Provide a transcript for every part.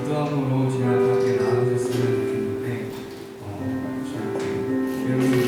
기도함으로 진압하게 나아졌으면 좋겠는데 저한테 이런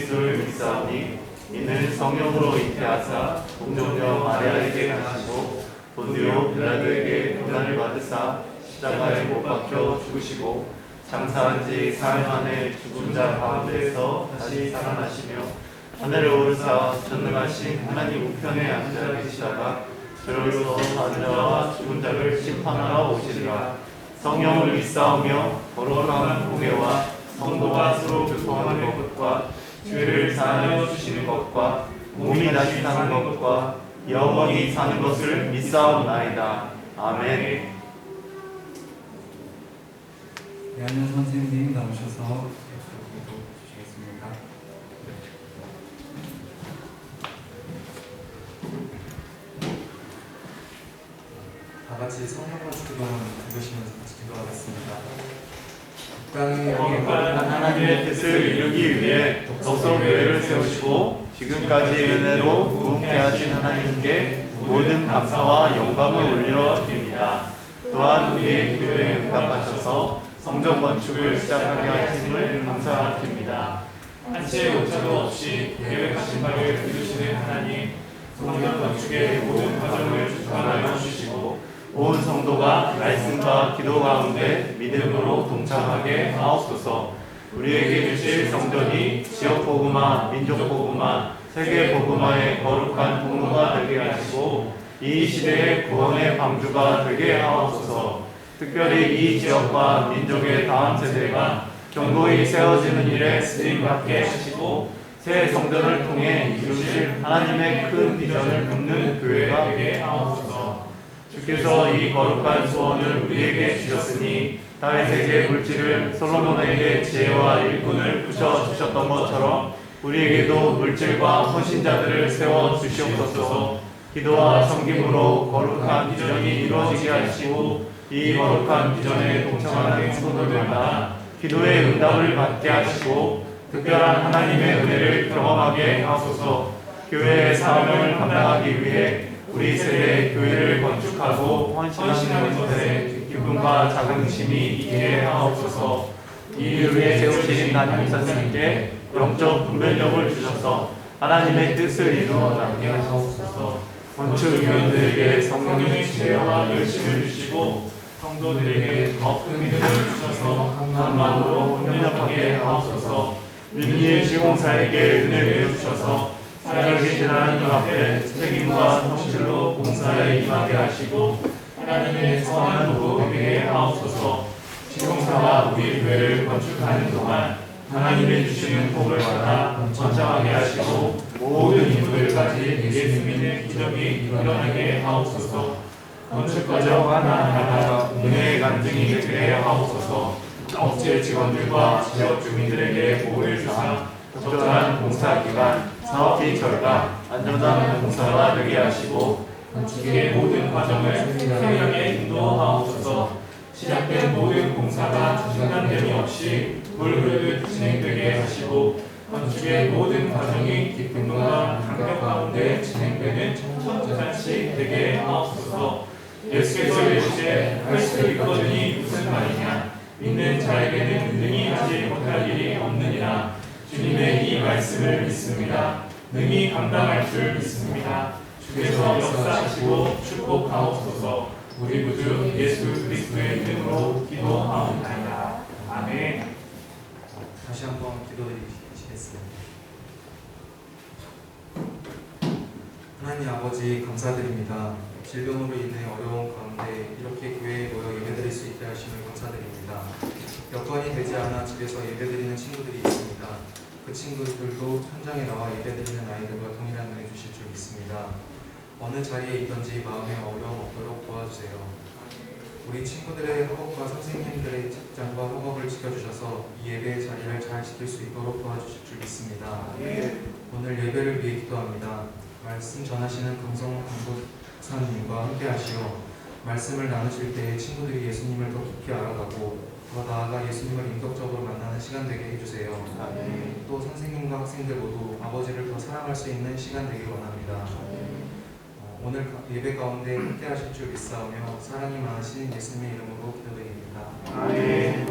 그리스도를 믿사오니 이는 성령으로 잉태하사 동정녀 마리아에게 나시고 본디오 빌라도에게 고난을 받으사 십자가에 못 박혀 죽으시고 장사한 지 사흘 만에 죽은 자 가운데에서 다시 살아나시며 하늘에 오르사 전능하신 하나님 우편에 앉아 계시다가 저로서 사는 자와 죽은 자를 심판하러 오시리라. 성령을 믿사오며 거룩한 공예와 성도가 서로 교통하는 것과 죄를 사하여 주시는 것과 몸이 다시 사는 것과 영원히 사는 것을 믿사옵나이다. 아멘. 대한연 선생님 나오셔서 기도 주시겠습니다. 다 같이 성령과 기도문 읽으시면서 같이 기도하겠습니다. 땅에 거룩한 하나님의 뜻을 이루기 위해 독서교회를 세우시고 지금까지 은혜로 무궁케 하신 하나님께 모든 감사와 영광을 올려 드립니다. 또한 우리의 기도에 응답하셔서 성전 건축을 시작하게 하심을 감사드립니다. 한치의 오차도 없이 계획하신 바를 이루시는 하나님, 성전 건축의 모든 과정을 주관하여 주시고 온 성도가 말씀과 기도 가운데 믿음으로 동참하게 하옵소서. 우리에게 주실 성전이 지역 복음화, 민족 복음화, 세계 복음화의 거룩한 통로가 되게 하시고 이 시대의 구원의 방주가 되게 하옵소서. 특별히 이 지역과 민족의 다음 세대가 견고히 세워지는 일에 쓰임받게 하시고 새 성전을 통해 이루실 하나님의 큰 비전을 품는 교회가 되게 하옵소서. 주께서 이 거룩한 소원을 우리에게 주셨으니 다윗에게 물질을, 솔로몬에게 지혜와 일꾼을 부셔 주셨던 것처럼 우리에게도 물질과 헌신자들을 세워 주시옵소서. 기도와 섬김으로 거룩한 비전이 이루어지게 하시고 이 거룩한 비전에 동참하는 성도들마다 기도의 응답을 받게 하시고 특별한 하나님의 은혜를 경험하게 하소서. 교회의 사명을 감당하기 위해 우리 세대의 교회를 건축하고 헌신하는 것에 기쁨과 자긍심이 있게 하옵소서. 이 일을 위해 세우신 담임 선생님께 영적 분별력을 주셔서 하나님의 뜻을 이루어 나가게 하옵소서. 건축위원들에게 성령의 지혜와 열심을 주시고 성도들에게 더 큰 믿음을 주셔서 한 마음으로 협력하게 하옵소서. 민리의 시공사에게 은혜를 주셔서 살아계신 하나님 앞에 책임과 성실로 봉사에 임하게 하시고 하나님의 선한 도구 되게 하옵소서. 시공사와 우리 교회를 건축하는 동안 하나님의 주시는 복을 받아 번창하게 하시고 모든 인부들까지 예수 믿는 기적이 일어나게 하옵소서. 건축 과정 하나하나가 은혜의 간증이 되게 하옵소서. 업체 직원들과 지역 주민들에게 복을 주사 적절한 봉사 기간, 사업비 결과, 안전한 봉사가 되게 하시고 건축의 모든 과정을 성령에 인도하옵소서. 시작된 모든 봉사가 중단됨이 없이 물 흐르듯 진행되게 하시고 건축의 모든 과정이 기쁨과 감격 가운데 진행되는 천천잔치 되게 하옵소서. 예수께서 이르시되 할 수 있거든이 무슨 말이냐. 믿는 자에게는 능히 하지 못할 일이 없느니라. 주님의 이 말씀을 믿습니다. 능히 감당할 줄 믿습니다. 주께서 역사하시고 축복하옵소서. 우리 구주 예수 그리스도의 이름으로 기도하옵나이다. 아멘. 다시 한번 기도드리시겠습니다. 하나님 아버지 감사드립니다. 질병으로 인해 어려운 가운데 이렇게 교회에 모여 예배드릴 수 있게 하심을 감사드립니다. 여건이 되지 않아 집에서 예배드리는 친구들이 있습니다. 그 친구들도 현장에 나와 예배드리는 아이들과 동일한 은혜 주실 줄 믿습니다. 어느 자리에 있든지 마음에 어려움 없도록 도와주세요. 우리 친구들의 학업과 선생님들의 직장과 학업을 지켜주셔서 이 예배의 자리를 잘 지킬 수 있도록 도와주실 줄 믿습니다. 오늘 예배를 위해 기도합니다. 말씀 전하시는 강성호 강도사님과 함께 하시어 말씀을 나누실 때 친구들이 예수님을 더 깊이 알아가고 더 나아가 예수님을 인격적으로 만나는 시간 되게 해주세요. 또 선생님과 학생들 모두 아버지를 더 사랑할 수 있는 시간 되길 원합니다. 오늘 예배 가운데 함께 하실 줄 믿사오며 사랑이 많으신 예수님의 이름으로 기도드립니다. 아멘.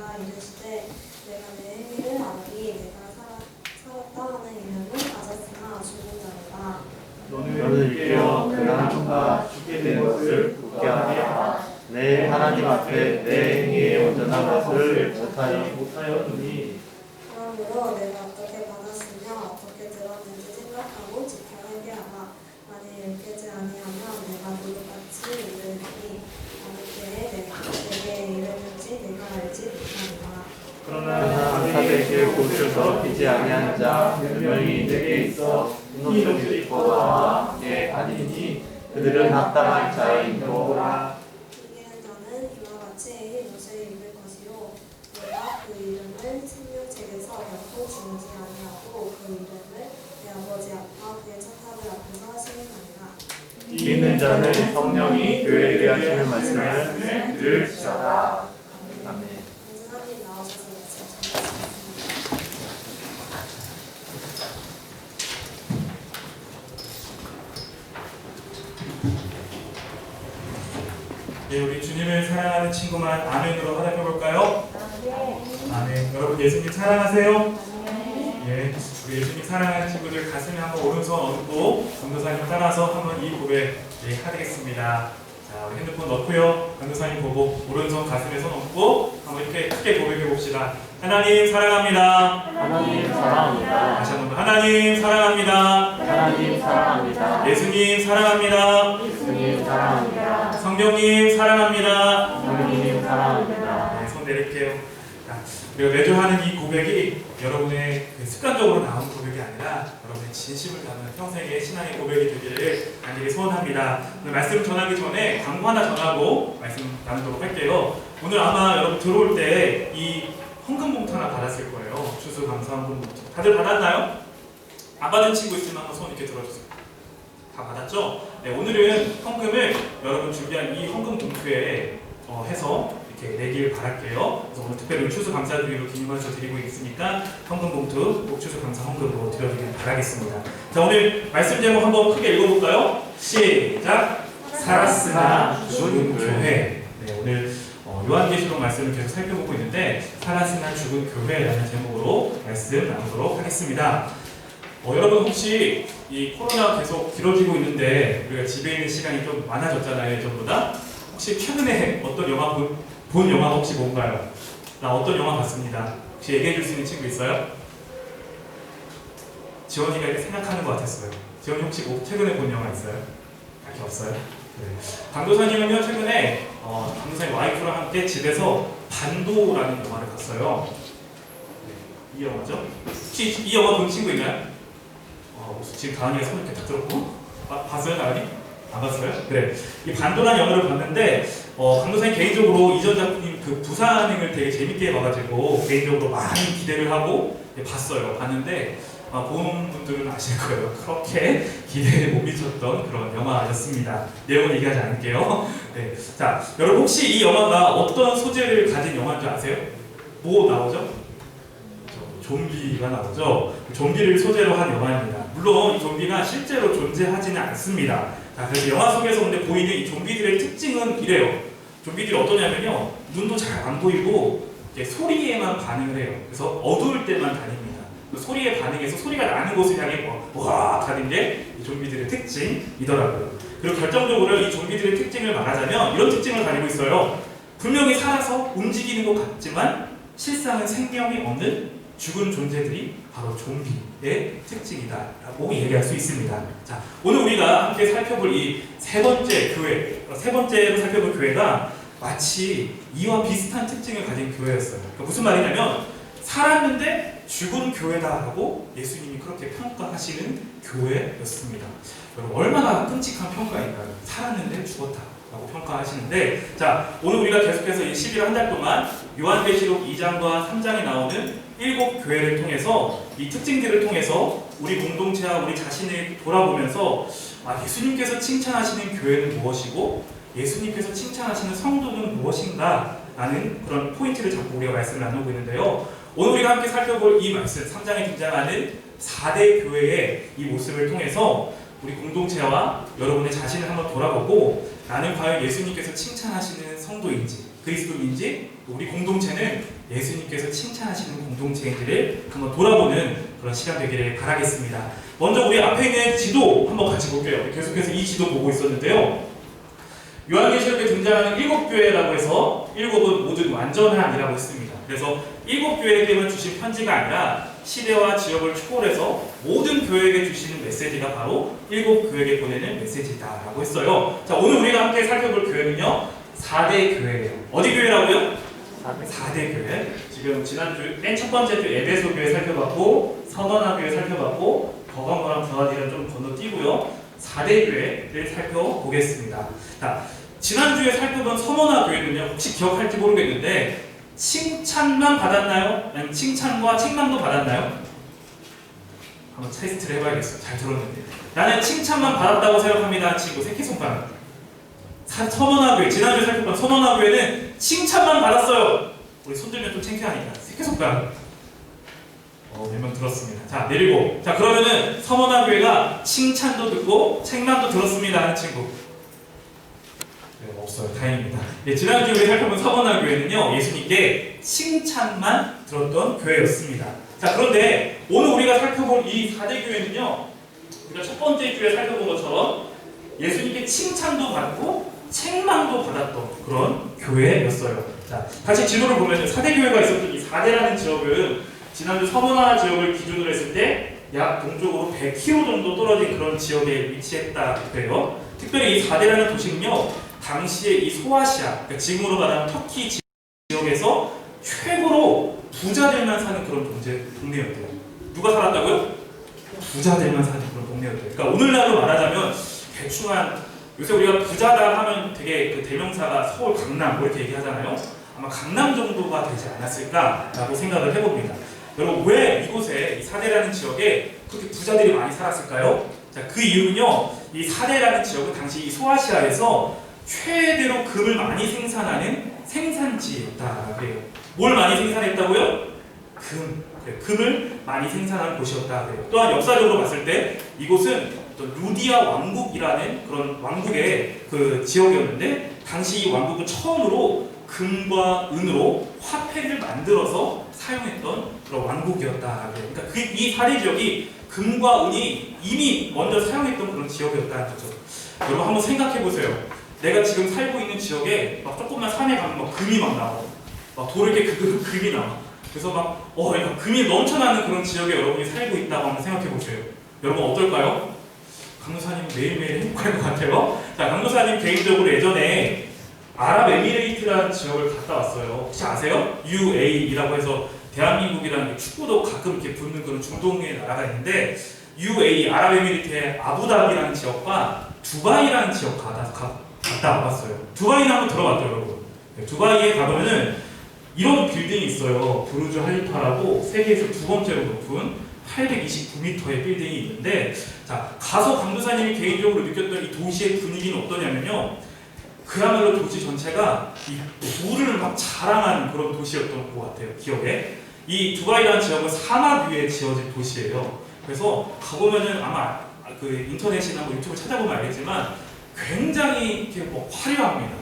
내가 이르시되 내가 내 행위를 알아니 내가 살았다 하는 이름은 가졌으나 죽은 자로다. 너는 일깨어 그 하나님과 죽게 된 것을 웃게 하라. 내 하나님 앞에 내 행위에 온전한 것을 못하였느니 그러므로 내가 어떻게 받았으며 어떻게 들었는지 생각하고 지켜하게 하라. 만일 일깨지 아니하면 내가 누구같이 이르리니 어느 때에 내게 이르는지 내가 알지 못하리라. 그러나 사대에게 곧을 더럽히지 아니한 자 분명히 내게 있어 분노를 입고와 함께 아니니 그들은 합당한 자인도라. 이기는 자는 이와 같이 못을 입을 것이요 내가 그 이름을 생명책에서 결코 지우지 아니하고 그 이름을 내 아버지 앞과 그의 천사들 앞에서 시인하리라. 이기는 자는 성령이 교회에 하시는 말씀을 들으시라. 아멘. 권사님 나오셔서 말씀 전하시겠습니다. 네, 우리 주님을 사랑하는 친구만 아멘으로 화답해 볼까요? 아멘. 여러분 예수님 사랑하세요? 예, 우리 예수님 사랑하는 친구들 가슴에 한번 오른손 얹고 전도사님 따라서 한번 이 고백 하겠습니다. 자, 우리 핸드폰 넣고요. 전도사님 보고 오른손 가슴에 손 얹고 한번 이렇게 크게 고백해 봅시다. 하나님 사랑합니다. 하나님 사랑합니다. 다시 한번 하나님 사랑합니다. 하나님 사랑합니다. 예수님 사랑합니다. 예수님 사랑합니다. 성령님 사랑합니다. 성령님 사랑합니다. 네, 손 내릴게요. 자, 우리가 매주 하는 이 고백이 여러분의 그 습관적으로 나온 고백이 아니라 여러분의 진심을 담은 평생의 신앙의 고백이 되기를 간절히 소원합니다. 오늘 말씀 전하기 전에 광고 하나 전하고 말씀 나누도록 할게요. 오늘 아마 여러분 들어올 때 이 헌금 봉투 하나 받았을 거예요. 추수감사 헌금 봉투. 다들 받았나요? 안 받은 친구 있으면 한번 손 이렇게 들어주세요. 다 받았죠? 네, 오늘은 헌금을 여러분 준비한 이 헌금 봉투에 해서 이렇게 내길 바랄게요. 그래서 오늘 특별히 추수감사드리로 기념해서 드리고 있으니까 헌금 봉투 꼭 추수감사 헌금으로 드려주길 바라겠습니다. 자, 오늘 말씀 제목 한번 크게 읽어볼까요? 시작! 살았으나 죽은 교회. 네, 오늘 요한계시록 말씀을 계속 살펴보고 있는데 살았으나 죽은 교회라는 제목으로 말씀 나누도록 하겠습니다. 여러분 혹시 이 코로나 계속 길어지고 있는데 우리가 집에 있는 시간이 좀 많아졌잖아요, 예전보다. 혹시 최근에 어떤 영화 본 영화 혹시 뭔가요? 나 어떤 영화 봤습니다. 혹시 얘기해 줄 수 있는 친구 있어요? 지원이가 이렇게 생각하는 것 같았어요. 지원이 혹시 최근에 본 영화 있어요? 딱히 없어요? 네. 강도사님은요 최근에 강도사님 와이프랑 함께 집에서 반도라는 영화를 봤어요. 네, 이 영화죠? 혹시 이 영화 본 친구 있나요? 지금 다은이가 손 이렇게 딱 들었고 봤어요, 다은이? 안 봤어요? 그래. 이 반도라는 영화를 봤는데 강도사님 개인적으로 이전 작품 그 부산행을 되게 재밌게 봐가지고 개인적으로 많이 기대를 하고 봤어요. 봤는데 본 분들은 아실 거예요. 그렇게 기대에 못 미쳤던 그런 영화였습니다. 내용은 얘기하지 않을게요. 네. 자, 여러분 혹시 이 영화가 어떤 소재를 가진 영화인 줄 아세요? 뭐 나오죠? 좀비가 나오죠. 좀비를 소재로 한 영화입니다. 물론 이 좀비가 실제로 존재하지는 않습니다. 자, 그래서 영화 속에서 근데 보이는 이 좀비들의 특징은 이래요. 좀비들이 어떠냐면요, 눈도 잘 안 보이고 소리에만 반응을 해요. 그래서 어두울 때만 다닙니다. 소리에 반응해서 소리가 나는 곳을 향해 와 가는 게 이 좀비들의 특징이더라고요. 그리고 결정적으로 이 좀비들의 특징을 말하자면 이런 특징을 가지고 있어요. 분명히 살아서 움직이는 것 같지만 실상은 생명이 없는 죽은 존재들이 바로 좀비의 특징이다라고 얘기할 수 있습니다. 자, 오늘 우리가 함께 살펴볼 이 세 번째 교회, 세 번째로 살펴볼 교회가 마치 이와 비슷한 특징을 가진 교회였어요. 그러니까 무슨 말이냐면 살았는데 죽은 교회다라고 예수님이 그렇게 평가하시는 교회였습니다. 여러분 얼마나 끔찍한 평가인가요? 살았는데 죽었다라고 평가하시는데, 자, 오늘 우리가 계속해서 이 11월 한 달 동안 요한계시록 2장과 3장에 나오는 7 교회를 통해서 이 특징들을 통해서 우리 공동체와 우리 자신을 돌아보면서 예수님께서 칭찬하시는 교회는 무엇이고 예수님께서 칭찬하시는 성도는 무엇인가 라는 그런 포인트를 잡고 우리가 말씀을 나누고 있는데요. 오늘 우리가 함께 살펴볼 이 말씀 3장에 등장하는 4대 교회의 이 모습을 통해서 우리 공동체와 여러분의 자신을 한번 돌아보고 나는 과연 예수님께서 칭찬하시는 성도인지 그리스도인지 우리 공동체는 예수님께서 칭찬하시는 공동체인지를 한번 돌아보는 그런 시간 되기를 바라겠습니다. 먼저 우리 앞에 있는 지도 한번 같이 볼게요. 계속해서 이 지도 보고 있었는데요. 요한계시록에 등장하는 7교회라고 해서 7은 모든 완전한이라고 했습니다. 그래서 7교회에게만 주신 편지가 아니라 시대와 지역을 초월해서 모든 교회에게 주시는 메시지가 바로 7교회에게 보내는 메시지다라고 했어요. 자, 오늘 우리가 함께 살펴볼 교회는요 4대 교회예요. 어디 교회라고요? 4대 교회. 지금 지난주 맨 첫 번째 주 에베소 교회 살펴봤고 서머나 교회 살펴봤고 버가모랑 드라디를 좀 건너뛰고요 4대 교회를 살펴보겠습니다. 자, 지난주에 살펴본 서머나 교회는요 혹시 기억할지 모르겠는데 칭찬만 받았나요? 아니면 칭찬과 책망도 받았나요? 한번 테스트를 해봐야겠어요. 잘 들었는데 나는 칭찬만 받았다고 생각합니다. 친구 새끼손가락. 서머나교회 지난주에 살펴본 서머나교회는 칭찬만 받았어요. 우리 손들면 좀 창피하니까 새끼손가락. 몇 명 들었습니다. 자 내리고 자 그러면은 서머나교회가 칭찬도 듣고 책망도 들었습니다 하는 친구. 없어요. 다행입니다. 예, 지난주에 우리 살펴본 서머나교회는요 예수님께 칭찬만 들었던 교회였습니다. 자 그런데 오늘 우리가 살펴볼 이 4대 교회는요 우리가 첫 번째 주에 살펴본 것처럼 예수님께 칭찬도 받고 책망도 받았던 그런 교회였어요. 자 같이 지도를 보면 4대 교회가 있었던 이 4대라는 지역은 지난주 서머나 지역을 기준으로 했을 때 약 동쪽으로 100km 정도 떨어진 그런 지역에 위치했다고 해요. 특별히 이 4대라는 도시는요 당시에 이 소아시아, 그러니까 지금으로 말하면 터키 지역에서 최고로 부자들만 사는 그런 동네였대요. 누가 살았다고요? 부자들만 사는 그런 동네였대요. 그러니까 오늘날로 말하자면 대충 한 요새 우리가 부자다 하면 되게 그 대명사가 서울, 강남 뭐 이렇게 얘기하잖아요. 아마 강남 정도가 되지 않았을까라고 생각을 해봅니다. 여러분 왜 이곳에 이 사대라는 지역에 그렇게 부자들이 많이 살았을까요? 자, 그 이유는요. 이 사대라는 지역은 당시 이 소아시아에서 최대로 금을 많이 생산하는 생산지였다라고 해요. 뭘 많이 생산했다고요? 금을 많이 생산하는 곳이었다고 해요. 또한 역사적으로 봤을 때 이곳은 루디아 왕국이라는 그런 왕국의 그 지역이었는데 당시 이 왕국은 처음으로 금과 은으로 화폐를 만들어서 사용했던 그런 왕국이었다라고 해요. 그러니까 이 사대 지역이 금과 은이 이미 먼저 사용했던 그런 지역이었다는 거죠. 여러분 한번 생각해 보세요. 내가 지금 살고 있는 지역에 막 조금만 산에 가면 막 금이 막 나와. 막 돌을 이렇게 금이 나와. 그래서 막 금이 넘쳐나는 그런 지역에 여러분이 살고 있다고 한번 생각해 보세요. 여러분 어떨까요? 강도사님 매일매일 행복할 것 같아요. 자, 강도사님 개인적으로 예전에 아랍에미레이트라는 지역을 갔다 왔어요. 혹시 아세요? UAE라고 해서 대한민국이라는 축구도 가끔 이렇게 붙는 그런 중동의 나라가 있는데 UAE 아랍에미리트의 아부다비라는 지역과 두바이라는 지역 갔다 와봤어요. 두바이는 한번 들어봤죠, 여러분? 네, 두바이에 가보면은 이런 빌딩이 있어요. 부르즈 할리파라고 세계에서 두 번째로 높은 829m의 빌딩이 있는데, 자 가서 강도사님이 개인적으로 느꼈던 이 도시의 분위기는 어떠냐면요, 그야말로 도시 전체가 이 불을 막 자랑하는 그런 도시였던 것 같아요. 기억에 이 두바이라는 지역은 사막 위에 지어진 도시예요. 그래서 가보면은 아마 그 인터넷이나 뭐 유튜브 찾아보면 알겠지만 굉장히 이렇게 뭐 화려합니다.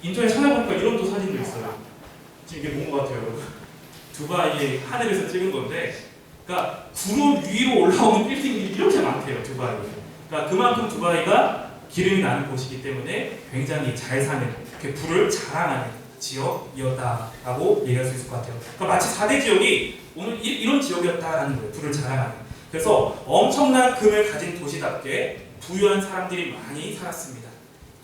인터넷 찾아보니까 이런 또 사진도 있어요. 지금 이게 뭔 것 같아요, 여러분? 두바이의 하늘에서 찍은 건데, 그러니까 구름 위로 올라오는 빌딩이 이렇게 많대요, 두바이. 그러니까 그만큼 두바이가 기름이 나는 곳이기 때문에 굉장히 잘 사는, 이렇게 불을 자랑하는 지역이었다라고 얘기할 수 있을 것 같아요. 그러니까 마치 4대 지역이 오늘 이런 지역이었다라는 거예요. 불을 자랑하는. 그래서 엄청난 금을 가진 도시답게 부유한 사람들이 많이 살았습니다.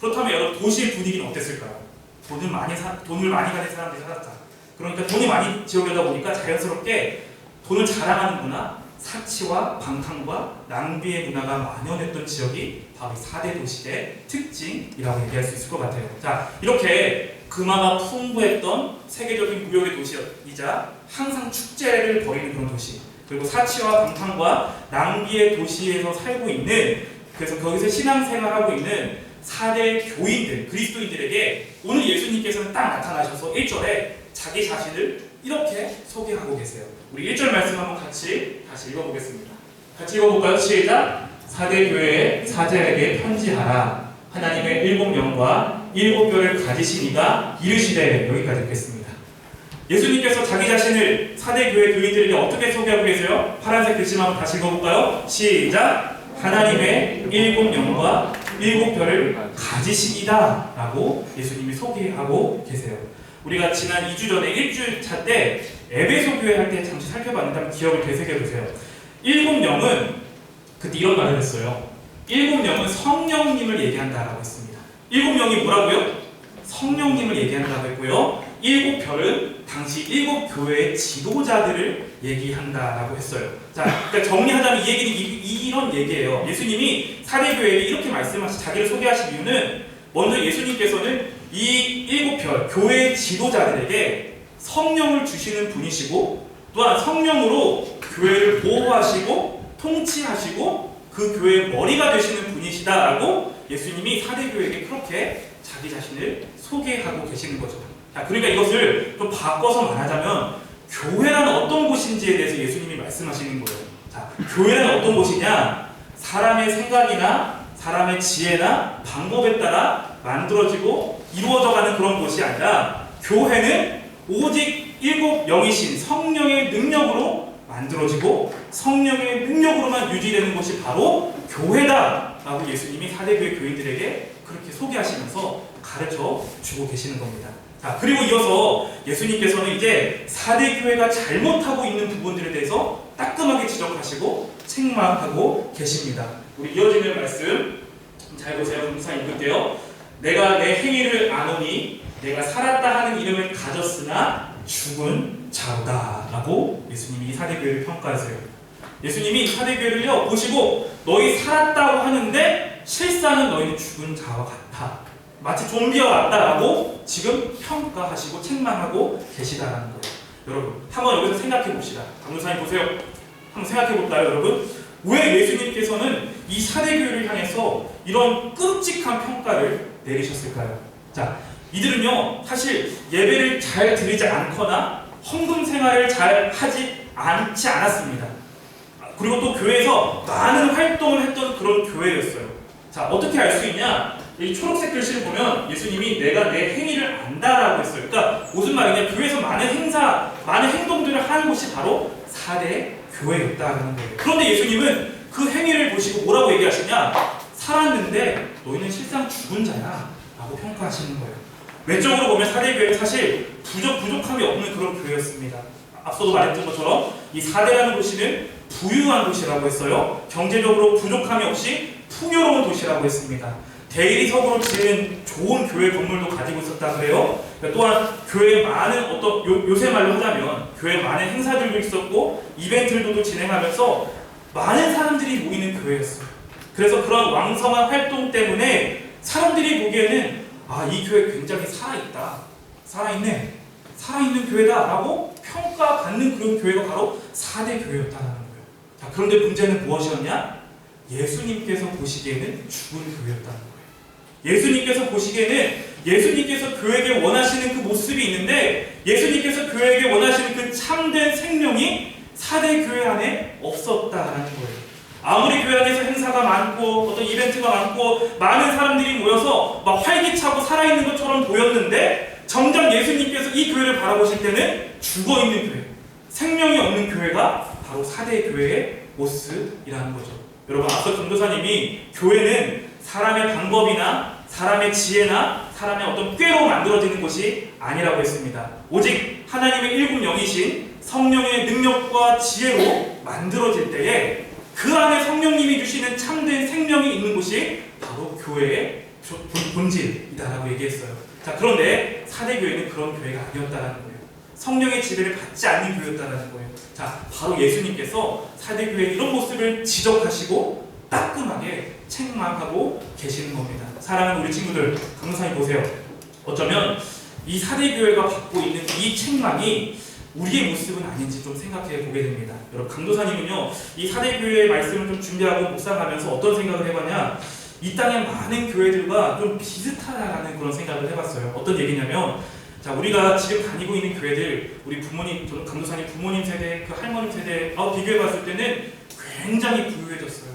그렇다면 여러분 도시의 분위기는 어땠을까요? 돈을 많이 가진 사람들이 살았다. 그러니까 돈이 많이 지역이다 보니까 자연스럽게 돈을 자랑하는 문화, 사치와 방탕과 낭비의 문화가 만연했던 지역이 바로 4대 도시의 특징이라고 얘기할 수 있을 것 같아요. 자, 이렇게 금화가 풍부했던 세계적인 무역의 도시이자 항상 축제를 벌이는 그런 도시, 그리고 사치와 방탕과 낭비의 도시에서 살고 있는, 그래서 거기서 신앙생활하고 있는 4대 교인들, 그리스도인들에게 오늘 예수님께서는 딱 나타나셔서 1절에 자기 자신을 이렇게 소개하고 계세요. 우리 1절 말씀 한번 같이 다시 읽어보겠습니다. 같이 읽어볼까요? 시작! 4대 교회의 사제에게 편지하라. 하나님의 7명과 7뼈를 가지신 이가 이르시되, 여기까지 읽겠습니다. 예수님께서 자기 자신을 사대 교회 교인들에게 어떻게 소개하고 계세요? 파란색 글씨만 한번 다시 읽어볼까요? 시작! 하나님의 7영과 7별을 가지시기다 라고 예수님이 소개하고 계세요. 우리가 지난 2주 전에 1주차 때 에베소 교회 할 때 잠시 살펴봤는데 한번 기억을 되새겨보세요. 7영은 그때 이런 말을 했어요. 7영은 성령님을 얘기한다라고 했습니다. 7영이 뭐라고요? 성령님을 얘기한다고 했고요. 7별은 당시 7교회의 지도자들을 얘기한다라고 했어요. 자, 그러니까 정리하자면 이 얘기는 이런 얘기예요. 예수님이 사대교회에게 이렇게 말씀하시 자기를 소개하신 이유는 먼저 예수님께서는 이 7별 교회의 지도자들에게 성령을 주시는 분이시고 또한 성령으로 교회를 보호하시고 통치하시고 그 교회의 머리가 되시는 분이시다라고 예수님이 사대교회에게 그렇게 자기 자신을 소개하고 계시는 거죠. 자, 그러니까 이것을 좀 바꿔서 말하자면 교회란 어떤 곳인지에 대해서 예수님이 말씀하시는 거예요. 자, 교회는 어떤 곳이냐? 사람의 생각이나 사람의 지혜나 방법에 따라 만들어지고 이루어져가는 그런 곳이 아니라 교회는 오직 7영이신 성령의 능력으로 만들어지고 성령의 능력으로만 유지되는 것이 바로 교회다 라고 예수님이 사대교회 교인들에게 그렇게 소개하시면서 가르쳐 주고 계시는 겁니다. 자, 그리고 이어서 예수님께서는 이제 사대교회가 잘못하고 있는 부분들에 대해서 따끔하게 지적하시고 책망하고 계십니다. 우리 이어지는 말씀 잘 보세요. 동사 읽을게요. 내가 내 행위를 아노니 내가 살았다 하는 이름을 가졌으나 죽은 자로다 라고 예수님이 이 사대교회를 평가하세요. 예수님이 사대교회를요 보시고 너희 살았다고 하는데 실상은 너희는 죽은 자와 같아. 마치 좀비와 같다라고 지금 평가하시고 책망하고 계시다라는 거예요. 여러분 한번 여기서 생각해 봅시다. 강도사님 보세요. 한번 생각해 볼까요, 여러분? 왜 예수님께서는 이 사대교회를 향해서 이런 끔찍한 평가를 내리셨을까요? 자, 이들은요 사실 예배를 잘 드리지 않거나 헌금 생활을 잘 하지 않지 않았습니다. 그리고 또 교회에서 많은 활동을 했던 그런 교회였어요. 자, 어떻게 알 수 있냐? 이 초록색 글씨를 보면 예수님이 내가 내 행위를 안다라고 했어요. 그러니까 무슨 말이냐? 교회에서 많은 행사, 많은 행동들을 하는 곳이 바로 4대 교회였다는 거예요. 그런데 예수님은 그 행위를 보시고 뭐라고 얘기하시냐? 살았는데 너희는 실상 죽은 자야 라고 평가하시는 거예요. 외적으로 보면 4대 교회는 사실 부족함이 없는 그런 교회였습니다. 앞서도 말했던 것처럼 이 4대라는 도시는 부유한 도시라고 했어요. 경제적으로 부족함이 없이 풍요로운 도시라고 했습니다. 대리석으로 지은 좋은 교회 건물도 가지고 있었다 그래요. 또한 교회에 많은 어떤 요새 말로 하자면 교회에 많은 행사들도 있었고 이벤트들도 진행하면서 많은 사람들이 모이는 교회였어요. 그래서 그런 왕성한 활동 때문에 사람들이 보기에는 이 교회 굉장히 살아있다, 살아있는 교회다라고 평가받는 그런 교회가 바로 4대 교회였다는 거예요. 자, 그런데 문제는 무엇이었냐? 예수님께서 보시기에는 죽은 교회였다는 거예요. 예수님께서 보시기에는 예수님께서 교회에게 원하시는 그 모습이 있는데 예수님께서 교회에게 원하시는 그 참된 생명이 4대 교회 안에 없었다라는 거예요. 아무리 교회 안에서 행사가 많고 어떤 이벤트가 많고 많은 사람들이 모여서 막 활기차고 살아있는 것처럼 보였는데 정작 예수님께서 이 교회를 바라보실 때는 죽어있는 교회, 생명이 없는 교회가 바로 4대 교회의 모습이라는 거죠. 여러분 앞서 전도사님이 교회는 사람의 방법이나 사람의 지혜나 사람의 어떤 꾀로 만들어지는 것이 아니라고 했습니다. 오직 하나님의 7영이신 성령의 능력과 지혜로 만들어질 때에 그 안에 성령님이 주시는 참된 생명이 있는 곳이 바로 교회의 본질이다라고 얘기했어요. 자, 그런데 4대 교회는 그런 교회가 아니었다라는 거예요. 성령의 지배를 받지 않는 교회였다라는 거예요. 자, 바로 예수님께서 4대 교회의 이런 모습을 지적하시고 따끔하게 책망하고 계시는 겁니다. 사랑하는 우리 친구들, 강사님 보세요. 어쩌면 이 4대 교회가 받고 있는 이 책망이 우리의 모습은 아닌지 좀 생각해 보게 됩니다. 여러분 강도사님은요 이 4대 교회의 말씀을 좀 준비하고 묵상하면서 어떤 생각을 해봤냐, 이 땅의 많은 교회들과 좀 비슷하다라는 그런 생각을 해봤어요. 어떤 얘기냐면, 자, 우리가 지금 다니고 있는 교회들, 우리 부모님, 저는 강도사님 부모님 세대, 그 할머님 세대 비교해봤을 때는 굉장히 부유해졌어요.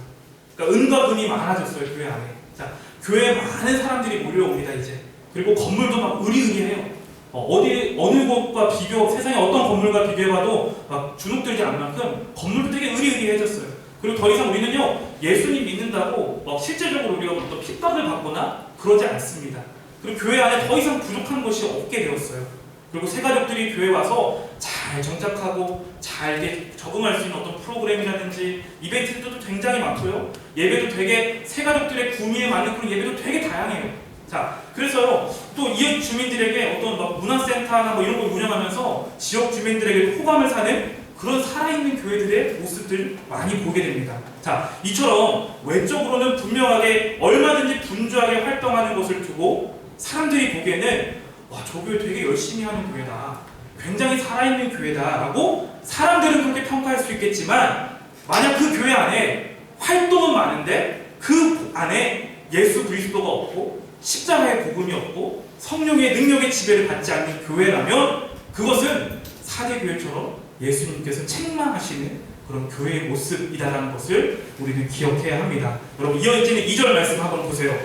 그러니까 은과 금이 많아졌어요, 교회 안에. 자, 교회에 많은 사람들이 몰려옵니다, 이제. 그리고 건물도 막 으리으리해요. 어느 곳과 세상의 어떤 건물과 비교해봐도 막 주눅들지 않을 만큼 건물도 되게 으리으리해졌어요. 그리고 더 이상 우리는요, 예수님 믿는다고 실제적으로 우리가 어떤 핍박을 받거나 그러지 않습니다. 그리고 교회 안에 더 이상 부족한 것이 없게 되었어요. 그리고 새가족들이 교회 와서 잘 정착하고 잘 이렇게 적응할 수 있는 어떤 프로그램이라든지 이벤트들도 굉장히 많고요. 예배도 되게 새가족들의 구미에 맞는 그런 예배도 되게 다양해요. 자, 그래서 또 이웃 주민들에게 어떤 막 문화센터나 뭐 이런 걸 운영하면서 지역 주민들에게 호감을 사는 그런 살아있는 교회들의 모습들 많이 보게 됩니다. 자, 이처럼 외적으로는 분명하게 얼마든지 분주하게 활동하는 것을 두고 사람들이 보기에는 와, 저 교회 되게 열심히 하는 교회다, 굉장히 살아있는 교회다라고 사람들은 그렇게 평가할 수 있겠지만, 만약 그 교회 안에 활동은 많은데 그 안에 예수 그리스도가 없고 십자가의 복음이 없고 성령의 능력의 지배를 받지 않는 교회라면 그것은 사대교회처럼 예수님께서 책망하시는 그런 교회의 모습이다라는 것을 우리는 기억해야 합니다. 여러분, 이어지는 2절 말씀 한번 보세요.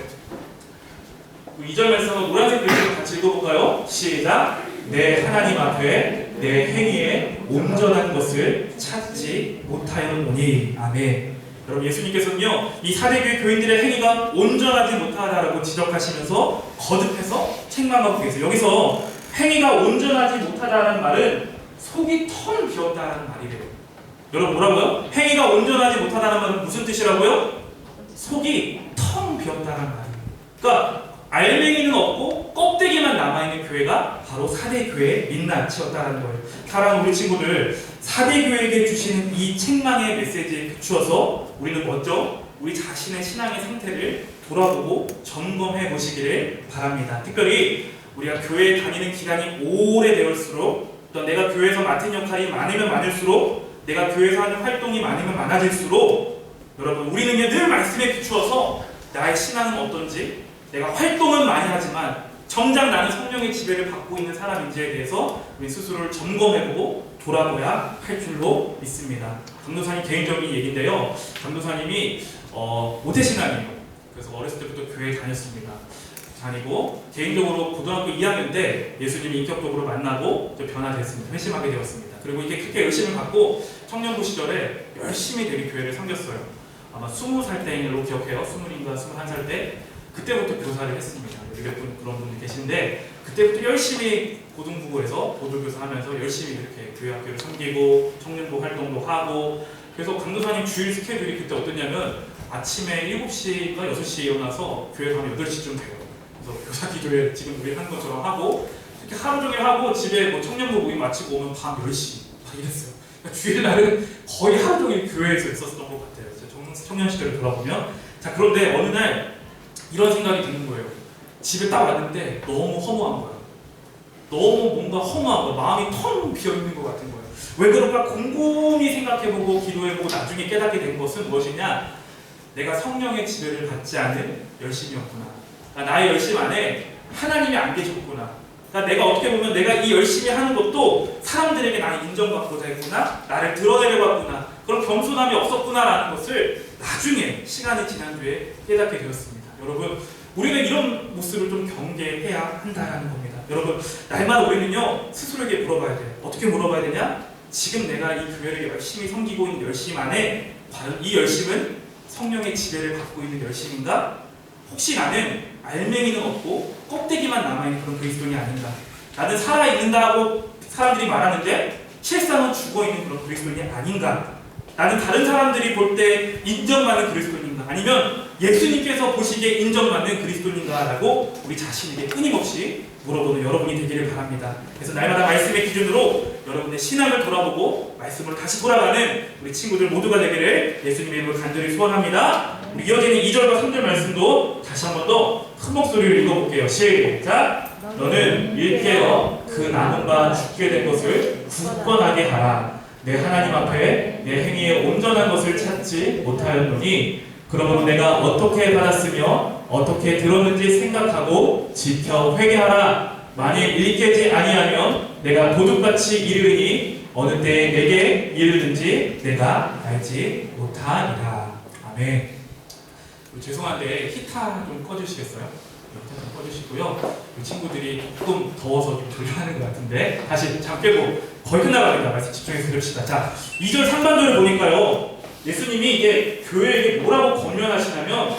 2절 말씀은 노란색 글씨로 같이 읽어볼까요? 시작! 내 하나님 앞에 내 행위에 온전한 것을 찾지 못하였노니. 아멘. 여러분, 예수님께서는요, 이 사대교회 교인들의 행위가 온전하지 못하다라고 지적하시면서 거듭해서 책망하고 계세요. 여기서 행위가 온전하지 못하다라는 말은 속이 텅 비었다라는 말이래요. 여러분, 뭐라고요? 행위가 온전하지 못하다는 말은 무슨 뜻이라고요? 속이 텅 비었다는 말이에요. 그러니까 알맹이는 없고 껍데기만 남아있는 교회가 바로 사대교회의 민낯이었다는 거예요. 사랑하는 우리 친구들, 사대교회에게 주시는 이 책망의 메시지에 비추어서 우리는 먼저 우리 자신의 신앙의 상태를 돌아보고 점검해 보시기를 바랍니다. 특별히 우리가 교회에 다니는 기간이 오래되었을수록, 또 내가 교회에서 맡은 역할이 많으면 많을수록, 내가 교회에서 하는 활동이 많으면 많아질수록, 여러분, 우리는 늘 말씀에 비추어서 나의 신앙은 어떤지, 내가 활동은 많이 하지만 정작 나는 성령의 지배를 받고 있는 사람인지에 대해서 우리 스스로를 점검해보고 돌아보야 할 줄로 믿습니다. 강도사님 개인적인 얘기인데요. 강도사님이 모태신앙이에요. 그래서 어렸을 때부터 교회에 다니고 개인적으로 고등학교 2학년 때 예수님이 인격적으로 만나고 변화됐습니다. 회심하게 되었습니다. 그리고 이게 크게 열심을 갖고 청년부 시절에 열심히 되게 교회를 섬겼어요. 아마 20살 때로 기억해요. 20인가 21살 때 그때부터 교사를 했습니다. 몇몇 분 그런 분들 계신데, 그때부터 열심히 고등부고에서 보조교사 하면서 열심히 이렇게 교회 학교를 섬기고 청년부 활동도 하고, 그래서 강도사님 주일 스케줄이 그때 어땠냐면 아침에 7시가 6시에 일어나서 교회 가면 8시쯤 돼요. 그래서 교사 기도회 지금 우리 하는 것처럼 하고 이렇게 하루 종일 하고 집에 뭐 청년부 모임 마치고 오면 밤 10시 막 이랬어요. 그러니까 주일날은 거의 하루 종일 교회에서 있었던 것 같아요. 청년 시절을 돌아보면. 자, 그런데 어느 날 이런 생각이 드는 거예요. 집에 딱 왔는데 너무 허무한 거예요. 너무 뭔가 허무한 거예요. 마음이 텅 비어있는 것 같은 거예요. 왜 그럴까? 곰곰이 생각해보고 기도해보고 나중에 깨닫게 된 것은 무엇이냐? 내가 성령의 지배를 받지 않은 열심이었구나. 그러니까 나의 열심 안에 하나님이 안 계셨구나. 그러니까 내가 어떻게 보면 내가 이 열심히 하는 것도 사람들에게 나는 인정받고자 했구나, 나를 드러내려고 했구나, 그런 겸손함이 없었구나라는 것을 나중에 시간이 지난 뒤에 깨닫게 되었습니다. 여러분, 우리는 이런 모습을 좀 경계해야 한다는 겁니다. 여러분, 날마다 우리는요, 스스로에게 물어봐야 돼요. 어떻게 물어봐야 되냐? 지금 내가 이 교회를 열심히 섬기고 있는 열심 안에 과연 이 열심은 성령의 지배를 받고 있는 열심인가? 혹시 나는 알맹이는 없고 껍데기만 남아있는 그런 그리스도인이 아닌가? 나는 살아있는다고 사람들이 말하는데 실상은 죽어있는 그런 그리스도인이 아닌가? 나는 다른 사람들이 볼 때 인정받는 그리스도인인가? 아니면 예수님께서 보시기에 인정받는 그리스도인가라고 우리 자신에게 끊임없이 물어보는 여러분이 되기를 바랍니다. 그래서 날마다 말씀의 기준으로 여러분의 신앙을 돌아보고 말씀으로 다시 돌아가는 우리 친구들 모두가 되기를 예수님의 이름으로 간절히 소원합니다. 우리 이어지는 2절과 3절 말씀도 다시 한 번 더 큰 목소리로 읽어볼게요. 시작! 너는 일깨어 그 남은 바 죽게 된 것을 굳건하게 하라. 내 하나님 앞에 내 행위에 온전한 것을 찾지 못하였노니 그러므로 내가 어떻게 받았으며 어떻게 들었는지 생각하고 지켜 회개하라. 만일 일깨지 아니하면 내가 도둑같이 이르니 어느 때에 내게 이르든지 내가 알지 못하리라. 아멘. 죄송한데 히타 좀 꺼주시겠어요? 옆에 좀 꺼주시고요. 이 친구들이 조금 더워서 좀 졸려하는 것 같은데 다시 잠 깨고 거의 끝나갑니다. 말씀 집중해서 들읍시다. 자, 2절 상반절을 보니까요. 예수님이 이게 교회에게 뭐라고 권면하시냐면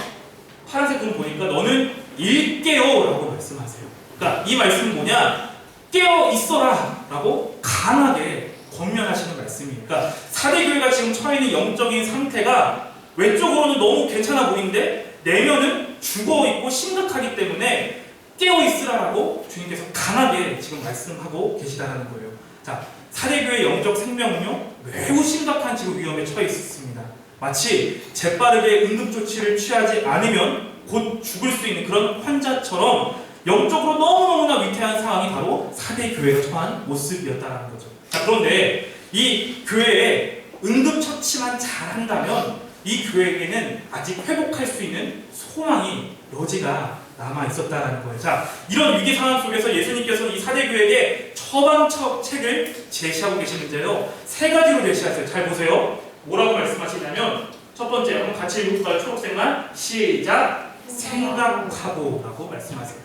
파란색 글 보니까 너는 일깨어 라고 말씀하세요. 그러니까 이 말씀은 뭐냐? 깨어 있어라 라고 강하게 권면하시는 말씀이에요. 그러니까 사대교회가 지금 처해 있는 영적인 상태가 외적으로는 너무 괜찮아 보이는데 내면은 죽어있고 심각하기 때문에 깨어 있으라라고 주님께서 강하게 지금 말씀하고 계시다는 거예요. 자, 사대교회 영적 생명은요 매우 심각한 지금 위험에 처해 있었습니다. 마치 재빠르게 응급조치를 취하지 않으면 곧 죽을 수 있는 그런 환자처럼 영적으로 너무너무나 위태한 상황이 바로 사대교회가 처한 모습이었다는 거죠. 자, 그런데 이 교회에 응급처치만 잘한다면 이 교회에게는 아직 회복할 수 있는 소망이 여지가 남아 있었다는 거예요. 자, 이런 위기 상황 속에서 예수님께서는 이 사대교회에게 처방책을 제시하고 계시는데요. 세 가지로 제시하세요. 잘 보세요. 뭐라고 말씀하시냐면 첫 번째, 한번 같이 읽어볼까요? 초록색만 시작. 생각하고 라고 말씀하세요.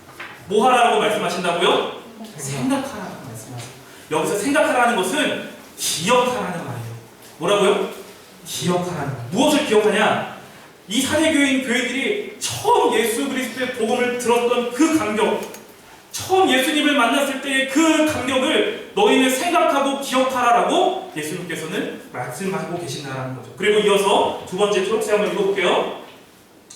뭐 하라고 말씀하신다고요? 생각하라고 말씀하세요. 여기서 생각하라는 것은 기억하라는 말이에요. 뭐라고요? 기억하라는 말. 무엇을 기억하냐? 이 사대교회인 교회들이 처음 예수 그리스도의 복음을 들었던 그 감격, 처음 예수님을 만났을 때의 그 감격을 너희는 생각하고 기억하라라고 예수님께서는 말씀하고 계신다는 거죠. 그리고 이어서 두 번째 초록색 한번 읽어볼게요.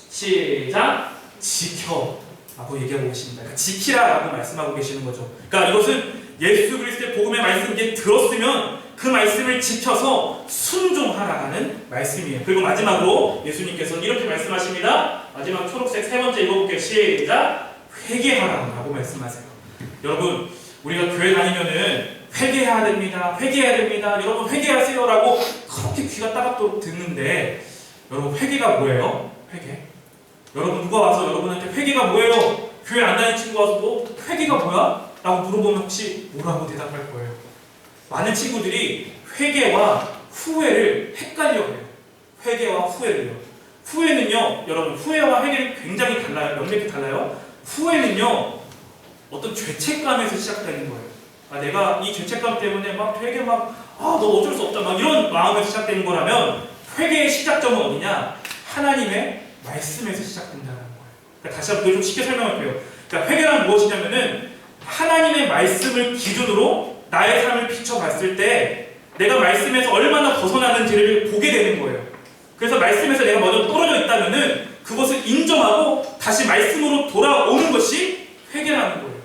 시작. 지켜 라고 얘기하고 계십니다. 그러니까 지키라라고 말씀하고 계시는 거죠. 그러니까 이것은 예수 그리스도의 복음의 말씀을 들었으면 그 말씀을 지켜서 순종하라는 말씀이에요. 그리고 마지막으로 예수님께서는 이렇게 말씀하십니다. 마지막 초록색 세 번째 읽어볼게요. 시작. 회개하라고 말씀하세요. 여러분, 우리가 교회 다니면은 회개해야 됩니다. 회개해야 됩니다. 여러분 회개하세요라고 그렇게 귀가 따갑도록 듣는데 여러분 회개가 뭐예요? 회개? 여러분 누가 와서 여러분한테 회개가 뭐예요? 교회 안 다니는 친구 와서 너 회개가 뭐야? 라고 물어보면 혹시 뭐라고 대답할 거예요? 많은 친구들이 회개와 후회를 헷갈려 해요. 회개와 후회를요. 후회는요, 여러분 후회와 회개는 굉장히 달라요. 명백히 달라요. 후회는요, 어떤 죄책감에서 시작되는 거예요. 아, 내가 이 죄책감 때문에 막 되게 너 어쩔 수 없다 막 이런 마음에서 시작되는 거라면 회개의 시작점은 어디냐? 하나님의 말씀에서 시작된다는 거예요. 그러니까 다시 한번 좀 쉽게 설명할게요. 그러니까 회개란 무엇이냐면은 하나님의 말씀을 기준으로 나의 삶을 비춰봤을 때 내가 말씀에서 얼마나 벗어나는지를 보게 되는 거예요. 그래서 말씀에서 내가 먼저 떨어져 있다면은 그것을 인정하고 다시 말씀으로 돌아오는 것이 회개라는 거예요.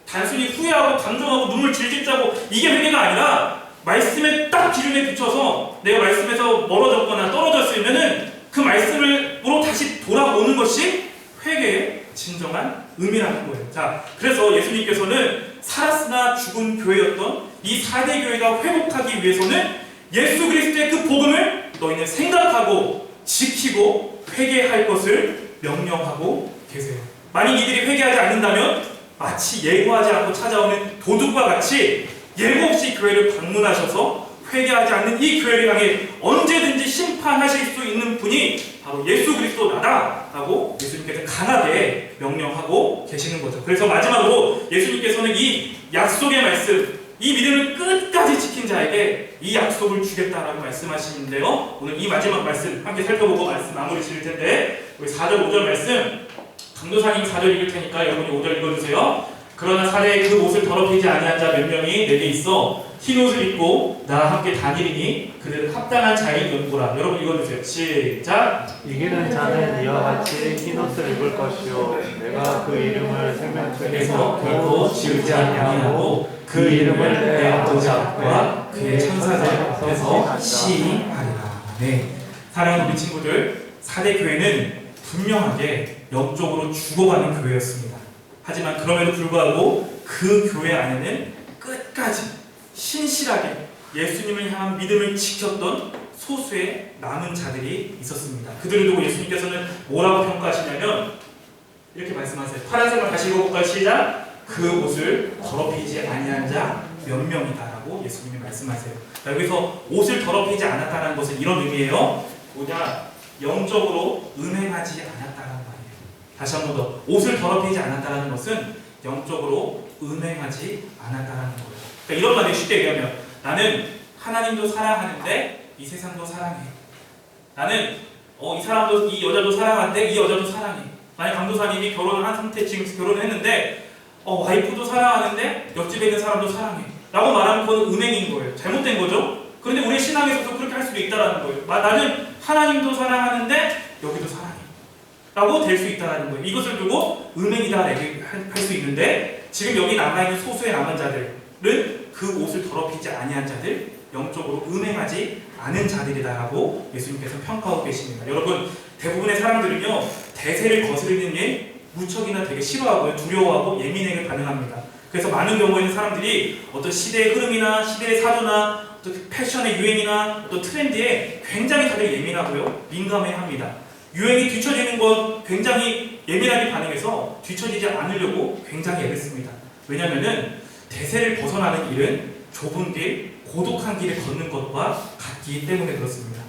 단순히 후회하고 감정하고 눈물 질질 짜고 이게 회개가 아니라 말씀의 딱 기준에 비춰서 내가 말씀에서 멀어졌거나 떨어졌으면은 그 말씀으로 다시 돌아오는 것이 회개의 진정한 의미라는 거예요. 자, 그래서 예수님께서는 살았으나 죽은 교회였던 이 사대교회가 회복하기 위해서는 예수 그리스도의 그 복음을 너희는 생각하고 지키고 회개할 것을 명령하고 계세요. 만약 이들이 회개하지 않는다면 마치 예고하지 않고 찾아오는 도둑과 같이 예고 없이 교회를 방문하셔서 회개하지 않는 이 교회를 향해 언제든지 심판하실 수 있는 분이 바로 예수 그리스도 나다라고 예수님께서 강하게 명령하고 계시는 거죠. 그래서 마지막으로 예수님께서는 이 약속의 말씀, 이 믿음을 끝까지 지킨 자에게 이 약속을 주겠다라고 말씀하시는데요. 오늘 이 마지막 말씀 함께 살펴보고 말씀 마무리 지을 텐데 우리 4절 5절 말씀 강도사님 4절 읽을 테니까 여러분이 5절 읽어주세요. 그러나 사대의 그 옷을 더럽히지 아니한 자 몇 명이 내게 있어 흰 옷을 입고 나와 함께 다니리니 그들은 합당한 자의 연고라. 여러분 읽어주세요. 시작. 이기는 자는 이와 같이 흰옷을 입을 것이요 내가 그 이름을 생명책에서 결코 지우지 아니하고 그 이름을 내 아버지 앞과 그의 천사들 앞에서 시하리라. 네, 사랑하는 우리 친구들, 사대교회는 분명하게 영적으로 죽어가는 교회였습니다. 하지만 그럼에도 불구하고 그 교회 안에는 끝까지 신실하게 예수님을 향한 믿음을 지켰던 소수의 남은 자들이 있었습니다. 그들을 두고 예수님께서는 뭐라고 평가하시냐면 이렇게 말씀하세요. 파란색을 다시 읽어볼까요? 시작. 그 옷을 더럽히지 아니한 자 몇 명이다라고 예수님이 말씀하세요. 여기서 옷을 더럽히지 않았다는 것은 이런 의미예요. 뭐냐? 영적으로 음행하지 않았다는 말이에요. 다시 한 번 더, 옷을 더럽히지 않았다는 것은 영적으로 음행하지 않았다는 거예요. 그러니까 이런 말을 쉽게 얘기하면, 나는 하나님도 사랑하는데 이 세상도 사랑해. 나는 이 사람도, 이 여자도 사랑하는데 이 여자도 사랑해. 만약 강도사님이 결혼을 한 상태, 지금 결혼을 했는데 와이프도 사랑하는데 옆집에 있는 사람도 사랑해 라고 말하면 그건 음행인 거예요. 잘못된 거죠. 그런데 우리 신앙에서도 그렇게 할 수도 있다는 거예요. 나는 하나님도 사랑하는데 여기도 사랑해 라고 될 수 있다는 거예요. 이것을 두고 음행이다 할 수 있는데, 지금 여기 남아있는 소수의 남은 자들은 그 옷을 더럽히지 아니한 자들, 영적으로 음행하지 않은 자들이다라고 예수님께서 평가하고 계십니다. 여러분, 대부분의 사람들은요, 대세를 거스르는 일 무척이나 되게 싫어하고요, 두려워하고 예민하게 반응합니다. 그래서 많은 경우에는 사람들이 어떤 시대의 흐름이나 시대의 사조나 어떤 패션의 유행이나 어떤 트렌드에 굉장히 다들 예민하고요, 민감해합니다. 유행이 뒤처지는 것 굉장히 예민하게 반응해서 뒤처지지 않으려고 굉장히 애를 씁니다. 왜냐하면 대세를 벗어나는 일은 좁은 길, 고독한 길을 걷는 것과 같기 때문에 그렇습니다.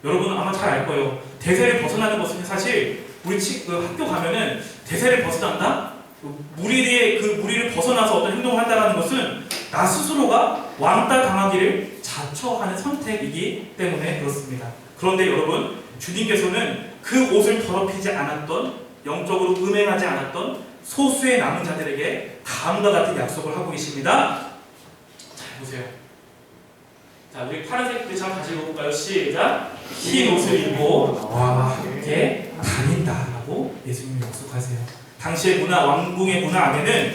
여러분 아마 잘 알 거예요. 대세를 벗어나는 것은 사실 우리 학교 가면은 대세를 벗어난다? 무리를 벗어나서 어떤 행동을 한다는 것은 나 스스로가 왕따 당하기를 자처하는 선택이기 때문에 그렇습니다. 그런데 여러분, 주님께서는 그 옷을 더럽히지 않았던, 영적으로 음행하지 않았던 소수의 남은 자들에게 다음과 같은 약속을 하고 계십니다. 자, 보세요. 자, 우리 파란색 글자 다시 읽어볼까요? 시작. 흰 옷을 입고 나와 함께 다닌다라고 예수님이 약속하세요. 당시의 문화, 왕궁의 문화 안에는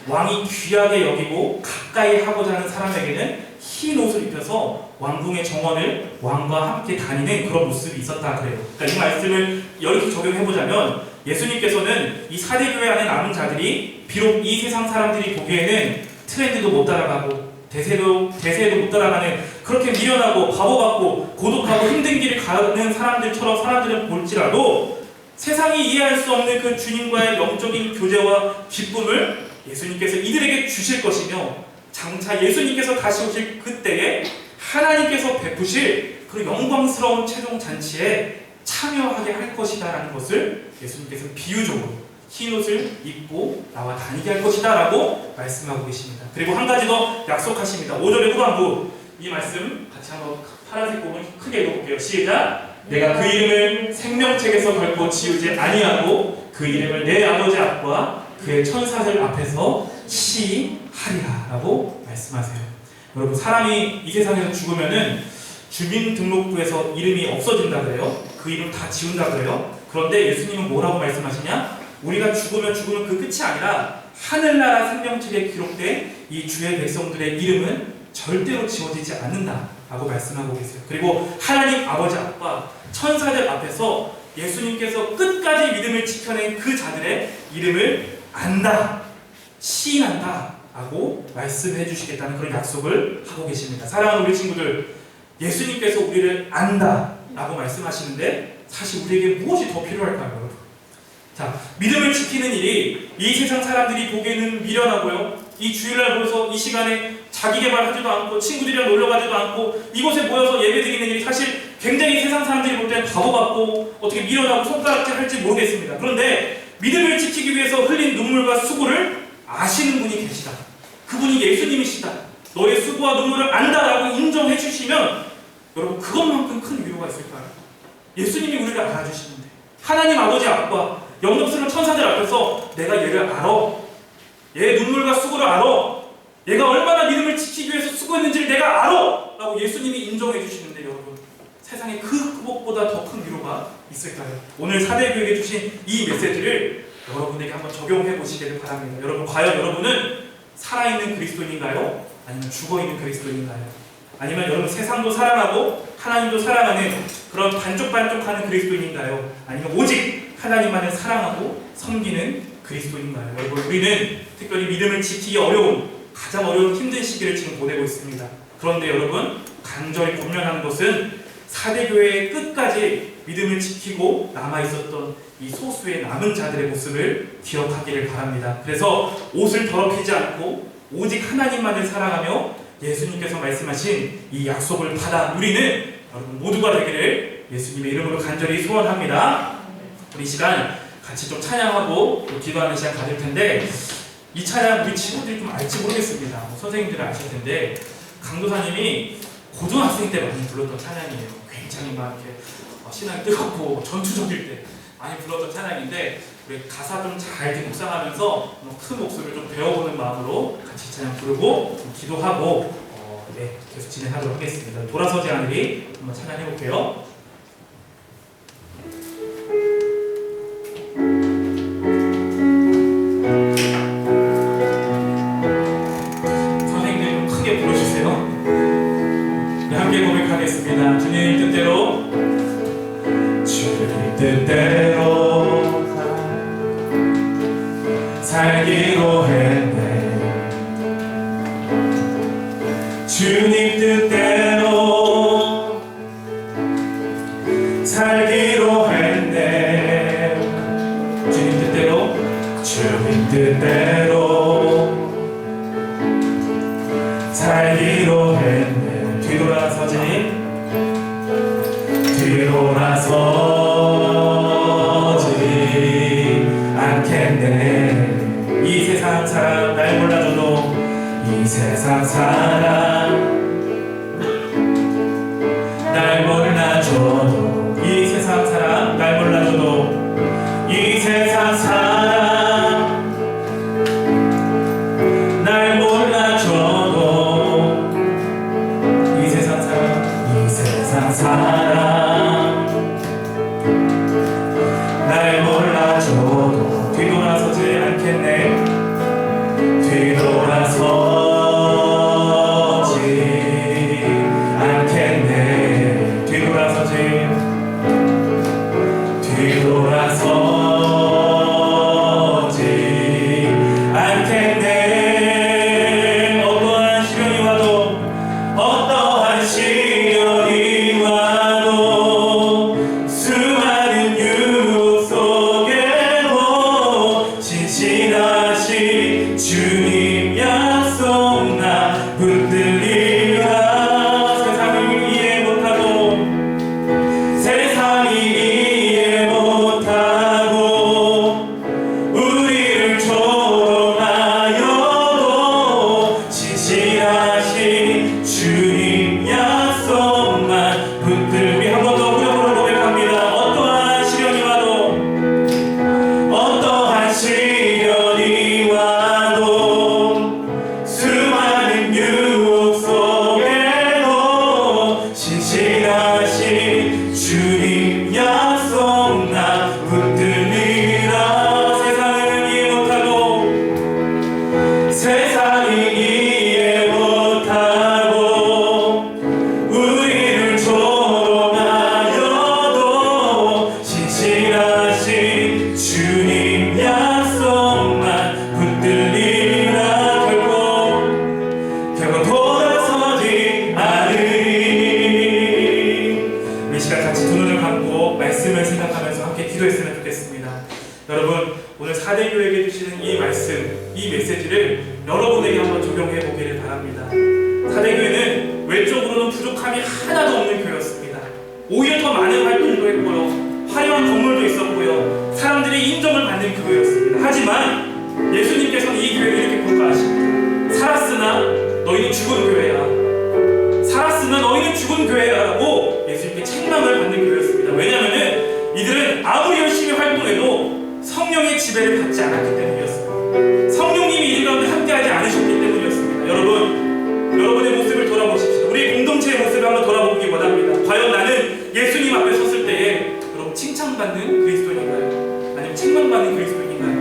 왕이 귀하게 여기고 가까이 하고자 하는 사람에게는 흰 옷을 입혀서 왕궁의 정원을 왕과 함께 다니는 그런 모습이 있었다 그래요. 그러니까 이 말씀을 이렇게 적용해보자면, 예수님께서는 이 사대교회 안에 남은 자들이 비록 이 세상 사람들이 보기에는 트렌드도 못 따라가고 대세도 못 따라가는, 그렇게 미련하고 바보 같고 고독하고 힘든 길을 가는 사람들처럼 사람들은 볼지라도, 세상이 이해할 수 없는 그 주님과의 영적인 교제와 기쁨을 예수님께서 이들에게 주실 것이며, 장차 예수님께서 다시 오실 그때에 하나님께서 베푸실 그 영광스러운 최종 잔치에 참여하게 할 것이다 라는 것을 예수님께서 비유적으로 흰 옷을 입고 나와 다니게 할 것이다 라고 말씀하고 계십니다. 그리고 한 가지 더 약속하십니다. 5절의 후반부, 이 말씀 같이 한번 파란색 부분 크게 읽어볼게요. 시작. 내가 그 이름을 생명책에서 결코 지우지 아니하고 그 이름을 내 아버지 앞과 그의 천사들 앞에서 시하리라 라고 말씀하세요. 여러분, 사람이 이 세상에서 죽으면은 주민등록부에서 이름이 없어진다 그래요. 그 이름 다 지운다 그래요. 그런데 예수님은 뭐라고 말씀하시냐? 우리가 죽으면 그 끝이 아니라 하늘나라 생명책에 기록된 이 주의 백성들의 이름은 절대로 지워지지 않는다 라고 말씀하고 계세요. 그리고 하나님 아버지 앞과 천사들 앞에서 예수님께서 끝까지 믿음을 지켜낸 그 자들의 이름을 안다, 시인한다 라고 말씀해 주시겠다는 그런 약속을 하고 계십니다. 사랑하는 우리 친구들, 예수님께서 우리를 안다 라고 말씀하시는데 사실 우리에게 무엇이 더 필요할까요, 여러분? 자, 믿음을 지키는 일이 이 세상 사람들이 보기에는 미련하고요, 이 주일날 모여서 이 시간에 자기 개발하지도 않고 친구들이랑 놀러 가지도 않고 이곳에 모여서 예배드리는 일이 사실 굉장히 세상 사람들이 볼 때는 바보 같고 어떻게 미련하고 손가락질 할지 모르겠습니다. 그런데 믿음을 지키기 위해서 흘린 눈물과 수고를 아시는 분이 계시다. 그분이 예수님이시다. 너의 수고와 눈물을 안다라고 인정해 주시면 여러분, 그것만큼 큰 위로가 있을까요? 예수님이 우리를 알아주시는데, 하나님 아버지 앞과 영광스러운 천사들 앞에서 내가 얘를 알아, 얘의 눈물과 수고를 알아, 얘가 얼마나 믿음을 지키기 위해서 수고했는지를 내가 알아 라고 예수님이 인정해 주시는데, 여러분, 세상에 그 무엇보다 더 큰 위로가 있을까요? 오늘 사대교회에 주신 이 메시지를 여러분에게 한번 적용해 보시기를 바랍니다. 여러분, 과연 여러분은 살아있는 그리스도인인가요? 아니면 죽어있는 그리스도인인가요? 아니면 여러분 세상도 사랑하고 하나님도 사랑하는 그런 반쪽반쪽하는 그리스도인인가요? 아니면 오직 하나님만을 사랑하고 섬기는 그리스도인가요? 여러분, 우리는 특별히 믿음을 지키기 어려운, 가장 어려운 힘든 시기를 지금 보내고 있습니다. 그런데 여러분, 간절히 권면하는 것은 사대교회의 끝까지 믿음을 지키고 남아있었던 이 소수의 남은 자들의 모습을 기억하기를 바랍니다. 그래서 옷을 더럽히지 않고 오직 하나님만을 사랑하며 예수님께서 말씀하신 이 약속을 받아 누리는 여러분 모두가 되기를 예수님의 이름으로 간절히 소원합니다. 우리 시간 같이 좀 찬양하고 또 기도하는 시간 가질 텐데 이 찬양 우리 친구들이 좀 알지 모르겠습니다. 뭐 선생님들은 아실 텐데 강도사님이 고등학생 때 많이 불렀던 찬양이에요. 굉장히 막 이렇게 신앙이 뜨겁고 전투적일 때 많이 불렀던 찬양인데 우리 가사 좀 잘 묵상하면서 큰 목소리를 좀 배워보는 마음으로 같이 찬양 부르고 좀 기도하고 계속 진행하도록 하겠습니다. 돌아서지 않으리 한번 찬양해 볼게요. 선생님들 좀 크게 불러주세요. 네, 함께 고백하겠습니다. 주님 뜻대로 주님 뜻대로 살기로 했네. 주님 뜻대로 살기로 했네. 주님 뜻대로 주님 뜻대로 살기로 했네. 뒤돌아서지 않겠네. 이 세상 사람 날 몰라줘도 이 세상 사람 날 몰라줘도 이 세상 사람 날 몰라줘도 이 세상 사람 날 몰라줘도 이 세상 사람 이 세상 사람 날 몰라줘도 뒤돌아서지 않겠네. 뒤돌아서지 않겠네. 뒤돌아서지 않겠네. 어떠한 시련이 와도 어떠한 시련이 와도 수많은 유혹 속에도 진실하신 주님 약속 나 붙들리라. 세상을 이해 못하고 세상이 이해 못하고 우리를 조롱하여도 진실하신 주님 약속만 붙들리. 한 번 더 후렴으로 고백합니다. 어떠한 시련이 와도 어떠한 시련이 와도 수많은 유혹 속에도 신실하신 주님 약속 나 붙들리라. 세상은 이해 못하고 세상이 이해 못하고 우리를 조롱하여도 신실하신 주님 약속만 붙들리라. 결국 돌아서지 않으리. 이 시간 같이 두 눈을 감고 말씀을 생각하면서 함께 기도했으면 좋겠습니다. 여러분, 오늘 사대교회에게 주시는 이 말씀, 이 메시지를 여러분에게 한번 적용해 보기를 바랍니다. 사대교회는 외적으로는 부족함이 하나도 없는 교회였습니다. 오히려 더 많은 활동도 했고요, 화려한 건물도 있었고요, 사람들이 인정을 받는 교회였습니다. 하지만 예수님께서는 이 교회를 이렇게 평가하십니다. 살았으나 너희는 죽은 교회야. 살았으나 너희는 죽은 교회라고 예수님께 책망을 받는 교회였습니다. 왜냐하면 이들은 아무리 열심히 활동해도 성령의 지배를 받지 않았기 때문이었습니다. 성령님이 이들 가운데 함께하지 않으셨기 때문이었습니다. 여러분의 모습을 돌아보십시오. 우리 공동체의 모습을 한번 돌아보기 원합니다. 과연 나는 예수님 앞에 섰을 때에 여러분 칭찬받는 그리스도인인가요? 아니면 책망받는 그리스도인인가요?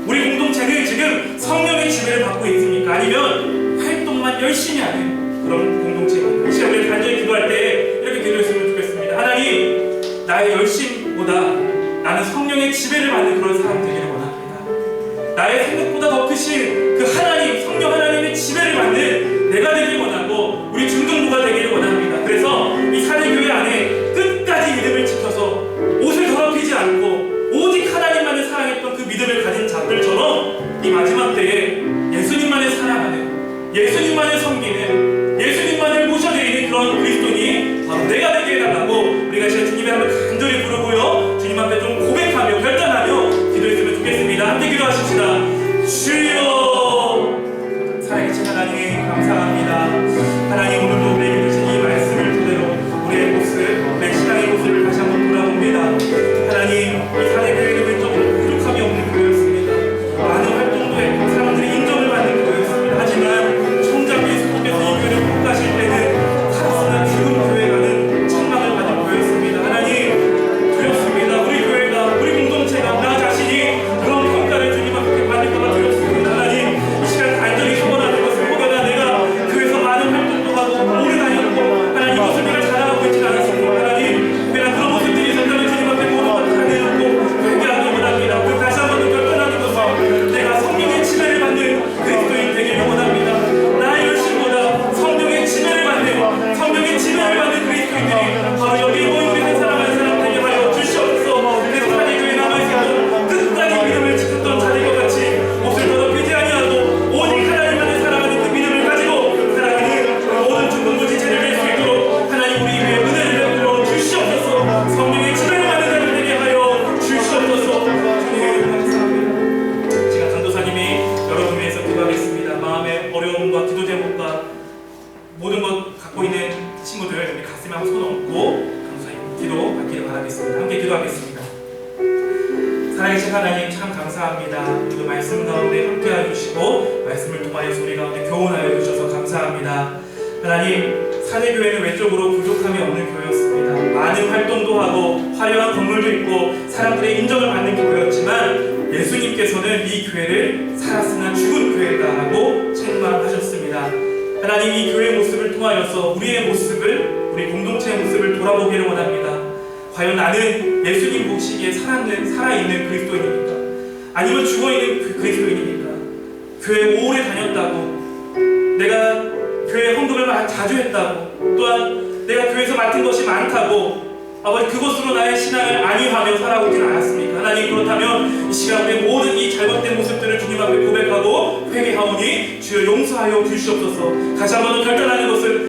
우리 공동체는 지금 성령의 지배를 받고 있습니까? 아니면 활동만 열심히 하는 그런 공동체입니까? 이 시간 우리 간절히 기도할 때 이렇게 기도했으면 좋겠습니다. 하나님, 나의 열심보다 나는 성령의 지배를 받는 그런 사람 되기를 원합니다. 나의 생각보다 더 크신 그 하나님, 성령 하나님의 지배를 받는 내가 되길 원하고 우리 중등부가 되기를 원합니다. 그래서 이 사대교회 안에 끝까지 믿음을 지켜서 옷을 더럽히지 않고 오직 하나님만을 사랑했던 그 믿음을 가진 자들처럼 이 마지막 때에 예수님만을 사랑하는, 예수님만을 섬기는, 예수님만을 모셔드리는 그런 그리스도인이 바로 내가 되게 해달라고 우리가 지금 주님의 한번 간절히 부르고요, 주님 앞에 좀 고백하며 결단하며 인도하십시다. 주여, 살아계신 하나님 감사합니다. 하나님, 오늘도 우리에게 주신 이 말씀을 토대로 우리의 모습, 내 신앙의 모습을 다시 한번 돌아봅니다. 하나님, 이 사내교회는 왼쪽으로 부족함이 없는 교회였습니다. 많은 활동도 했고 사람들이 인정을 받는 교회였습니다. 하지만 총장 예수님께서 이 교회를 복가실 때는 살았으나 죽은 교회라는 책망을 받은 교회였습니다. 하나님, 두렵습니다. 우리 교회가, 우리 공동체가, 나 자신이 그런 평가를 주님 앞에 받을까봐 두렵습니다. 하나님, 이 시간 간절히 소원하는 것을 혹여나 내가 교회에서 많은 활동도 하고 오래 다녔고 하나님, 이것을 내가 잘하고 있지 않았습니다. 하나님, 내가 그런 모습들이 있었다면 주님 앞에 모든 것을 다 내놓고 회개하기 원합니다. 그 다시 한번 결단하는 것은 내가 성령의 지배를 받는 그리스도인 되기를 원합니다. 나의 열심보다 성령의 지배를 받는 그리스도인들이 바로 여기 모인 우리 한 사람 한 사람 되게 하여 주시옵소서. 그래서 사내교회에 남아있었던 끝까지 믿음을 지켰던 자들과 같이 옷을 더럽히지 아니하고 오직 하나님만을 사랑하는 그 믿음을 가지고 살아가는 모든 중동부 지체를 낼 수 있도록 하나님, 우리 위에 은혜를 베풀어 주시옵소서. 성령의 지배를 받는 자들 되게 하여 주시옵소서. 주님 감사합니다. 제가 전도사님이 여러분 위해서 기도하겠습니다. 마음의 어려움과 기도 제목과 모든 것 갖고 있는 친구들 우리 가슴에 한번 손 얹고 감사님 기도 받기를 바라겠습니다. 함께 기도하겠습니다. 살아계신 하나님, 참 감사합니다. 오늘도 말씀 가운데 함께하여 주시고 말씀을 통하여 소리 가운데 교훈하여 주셔서 감사합니다. 하나님, 사내교회는 외적으로 부족함이 없는 교회였습니다. 많은 활동도 하고 화려한 건물도 있고 사람들의 인정을 받는 교회였지만 예수님께서는 이 교회를 살았으나 죽은 교회다라고 책망하셨습니다. 하나님, 이 교회의 모습을 통하여서 우리의 모습을, 우리 공동체의 모습을 돌아보기를 원합니다. 과연 나는 예수님 보시기에 살아있는 그리스도인입니까? 아니면 죽어있는 그리스도인입니까? 교회 오래 다녔다고, 내가 교회 헌금을 자주 했다고, 또한 내가 교회에서 맡은 것이 많다고 아버지 그것으로 나의 신앙을 안위하며 살아오진 않았습니까? 하나님, 그렇다면 이 시간 우리 모든 이 잘못된 모습들을 주님 앞에 고백하고 회개하오니 주여 용서하여 주시옵소서. 다시 한번 더 결단하는 것은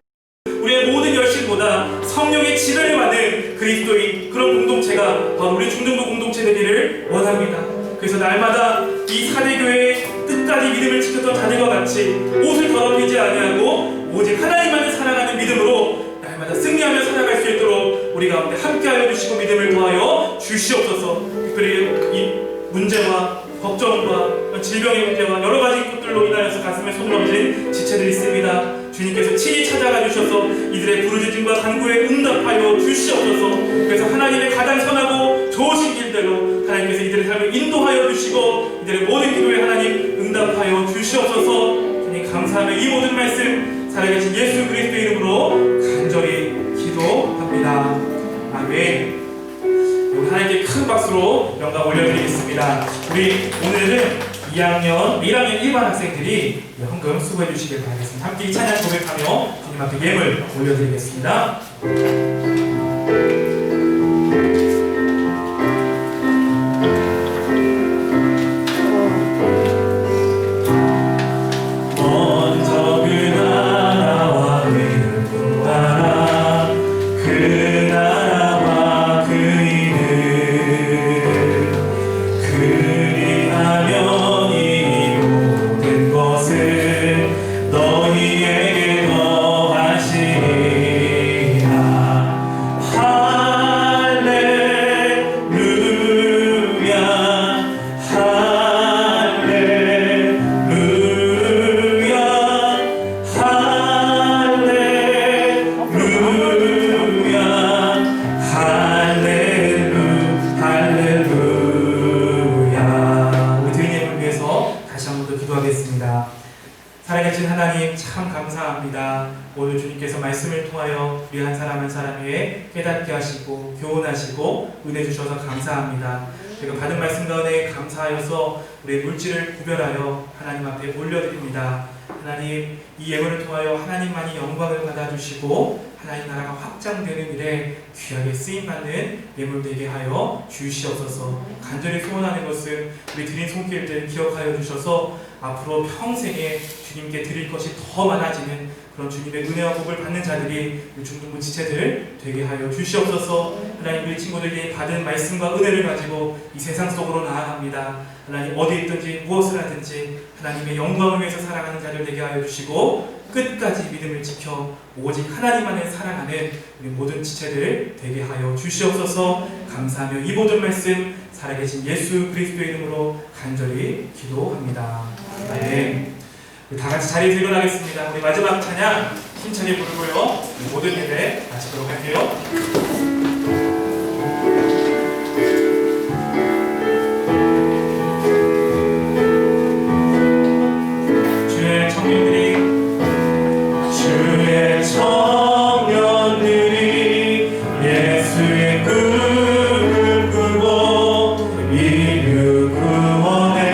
우리의 모든 열심보다 성령의 지배를 받는 그리스도인, 그런 공동체가 바로 우리 중등부 공동체 되기를 원합니다. 그래서 날마다 이 사내교회의 끝까지 믿음을 지켰던 자들과 같이 옷을 더럽히지 아니하고 오직 하나님만을 사랑하는 믿음으로 날마다 승리하며 살아갈 수 있도록 우리 가운데 함께하여 주시고 믿음을 더하여 주시옵소서. 특별히 이 문제와 걱정과 질병의 문제와 여러 가지 것들로 인하여서 가슴에 손을 얹은 지체들이 있습니다. 주님께서 친히 찾아가 주셔서 이들의 부르짖음과 간구에 응답하여 주시옵소서. 그래서 하나님의 가장 선하고 좋으신 길대로 하나님께서 이들의 삶을 인도하여 주시고 이들의 모든 기도에 하나님 응답하여 주시옵소서. 주님 감사하며 이 모든 말씀 살아계신 예수 그리스도 이름으로 간절히 기도합니다. 아멘. 우리 하나님께 큰 박수로 영광 올려드리겠습니다. 우리 오늘은 1학년 1반 학생들이 헌금 수고해 주시길 바라겠습니다. 함께 이 찬양 고백하며 주님 앞에 예물 올려드리겠습니다. 살아계신 하나님 참 감사합니다. 오늘 주님께서 말씀을 통하여 우리 한 사람 한 사람 위에 깨닫게 하시고 교훈하시고 은혜 주셔서 감사합니다. 제가 받은 말씀 가운데 감사하여서 우리의 물질을 구별하여 하나님 앞에 올려드립니다. 하나님, 이 예물을 통하여 하나님만이 영광을 받아주시고 하나님 나라가 확장되는 일에 귀하게 쓰임받는 예물 되게 하여 주시옵소서. 간절히 소원하는 것은 우리 드린 손길들 기억하여 주셔서 앞으로 평생에 주님께 드릴 것이 더 많아지는 그런 주님의 은혜와 복을 받는 자들이 우리 중등부 지체들 되게 하여 주시옵소서. 하나님 우리 친구들이 받은 말씀과 은혜를 가지고 이 세상 속으로 나아갑니다. 하나님 어디 있든지 무엇을 하든지 하나님의 영광을 위해서 살아가는 자들 되게 하여 주시고 끝까지 믿음을 지켜 오직 하나님만을 사랑하는 우리 모든 지체들 되게 하여 주시옵소서. 감사하며 이 모든 말씀 살아계신 예수 그리스도의 이름으로 간절히 기도합니다. 아멘. 우리 다 같이 자리에서 일어나겠습니다. 우리 마지막 찬양 힘차게 부르고요. 모든 예배 마치도록 할게요. 주의 청년들이 예수의 꿈을 꾸고 이루 구원의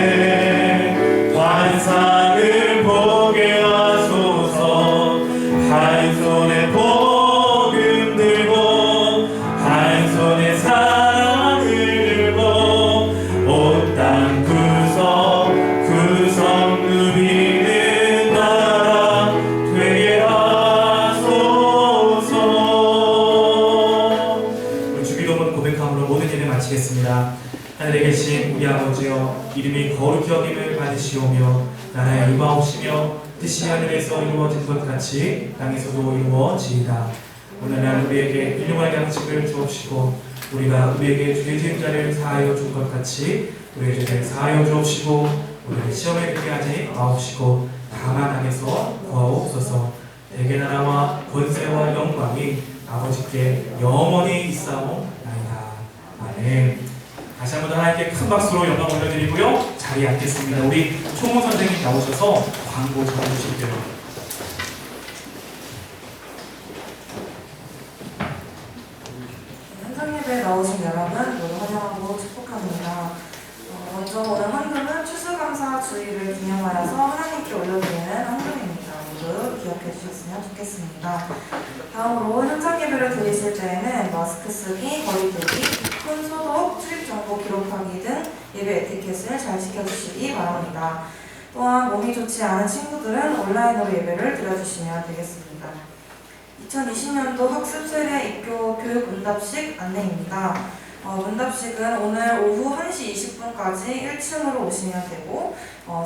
환상을 보게 하소서. 한 손에 복음 들고 한 손에 사랑을 들고 온 땅 구석 누리는 나라 되게 하소서. 우리 주기도문 고백함으로 모든 일을 마치겠습니다. 하늘에 계신 우리 아버지여, 이름이 거룩히 여김을 받으시오며 나라에 임하옵시며 뜻이 하늘에서 이루어진 것 같이 땅에서도 이루어지이다. 오늘날 우리에게 일용할 양식을 주옵시고 우리가 우리에게 죄 지은 자를 사하여 준 것 같이 우리의 죄를 사하여 주옵시고 우리를 시험에 들게 하지 마옵시고 다만 악에서 구하옵소서. 대개 나라와 권세와 영광이 아버지께 영원히 있사옵나이다. 아멘. 다시 한번 하나님께 큰 박수로 영광 올려드리고요. 자리에 앉겠습니다. 우리 총무 선생님 나오셔서 광고 전해주실게요. 현장예배에 나오신 여러분 모두 환영하고 축복합니다. 먼저 오늘 헌금은 추수감사 주일을 기념하여서 하나님께 올려드리는 헌금입니다. 모두 기억해 주셨으면 좋겠습니다. 다음으로 현장예배를 드리실 때에는 마스크 쓰기, 거리 두기, 손 소독, 출입정보 기록하기 등 예배 에티켓을 잘 지켜주시기 바랍니다. 또한 몸이 좋지 않은 친구들은 온라인으로 예배를 드려주시면 되겠습니다. 2020년도 학습 세례 입교 교육 응답식 안내입니다. 응답식은 오늘 오후 1시 20분까지 1층으로 오시면 되고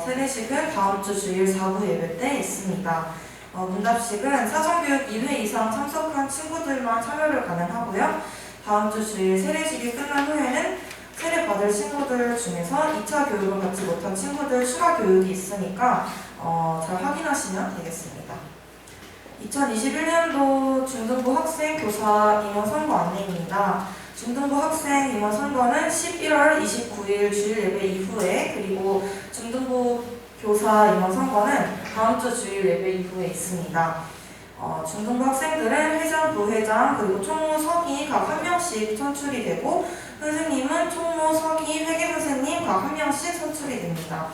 세례식은 다음 주 주일 4부 예배 때 있습니다. 응답식은 사전교육 2회 이상 참석한 친구들만 참여를 가능하고요. 다음 주 주일 세례식이 끝난 후에는 세례 받을 친구들 중에서 2차 교육을 받지 못한 친구들 추가 교육이 있으니까 잘 확인하시면 되겠습니다. 2021년도 중등부 학생 교사 임원 선거 안내입니다. 중등부 학생 임원 선거는 11월 29일 주일 예배 이후에, 그리고 중등부 교사 임원 선거는 다음 주 주일 예배 이후에 있습니다. 중등부 학생들은 회장, 부회장, 그리고 총무, 서기 각 한 명씩 선출이 되고, 선생님은 총무, 서기, 회계 선생님 각 한 명씩 선출이 됩니다.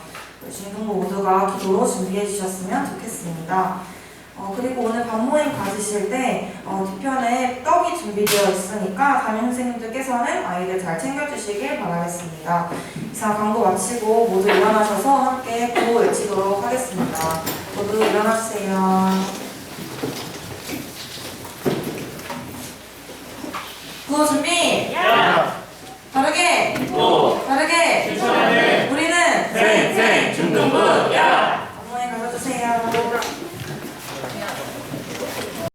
중등부 모두가 기도로 준비해 주셨으면 좋겠습니다. 그리고 오늘 반모임 가지실 때 뒤편에 떡이 준비되어 있으니까 담임 선생님들께서는 아이들 잘 챙겨주시길 바라겠습니다. 이상 광고 마치고 모두 일어나셔서 함께 구호 외치도록 하겠습니다. 모두 일어나주세요. 구호 준비!